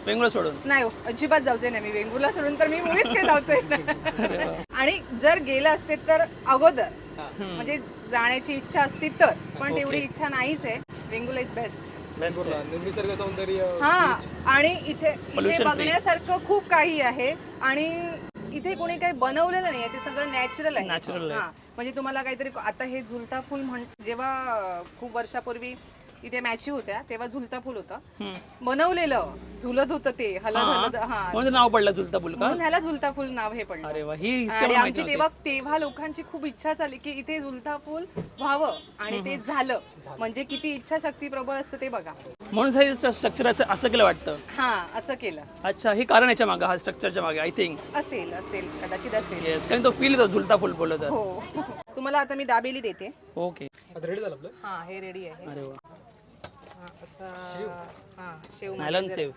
वेंगुर्ला सोडून? नाही हो, अजिबात जाऊचे नाही मी वेंगुर्ला सोडून, तर मी मुळीच काही जाऊचे. आणि जर गेलं असते तर अगोदर म्हणजे जाण्याची इच्छा असती तर, पण तेवढी इच्छा नाहीच आहे. Vengurla is best. वेंगुर्ला निसर्ग सौंदर्य. हा, आणि इथे Pollution free. बघण्यासारखं खूप काही आहे. आणि इथे कोणी काही बनवलेलं नाही, ते सगळं नॅचरल आहे. Natural आहे. हा, म्हणजे तुम्हाला काहीतरी आता हे झुलता फुल जेव्हा खूप वर्षापूर्वी इथे मॅची होत्या तेव्हा झुलता फुल होतं बनवलेलं, झुलत होतं ते हलत हलत. हा, म्हणून नाव पडलं झुलता फुल का? म्हणून ह्याला झुलता फुल नाव हे पडलं. अरे वा, ही हिस्ट्री आणि मला माहिती आमची नव्हती. तेव्हा लोकांची खूप इच्छा झाली की इथे झुलता फुल व्हावं, आणि ते झालं. म्हणजे किती इच्छाशक्ती प्रबळ असतं ते बघा. म्हणून हे स्ट्रक्चर असं केलं वाटतं. हा, असं केलं अच्छा, हे कारण याच्या मागे, हा स्ट्रक्चरच्या मागे आय थिंक. असेल कदाचित असेल. येस, कारण तो फील येतो झुलता फुल बोललं तर. हो. तुम्हाला आता मी दाबेली देते. ओके. आता रेडी झालं आपलं. हा, हे रेडी आहे. अरे वा, हा, असं. हा, शेव नायलॉन सेव.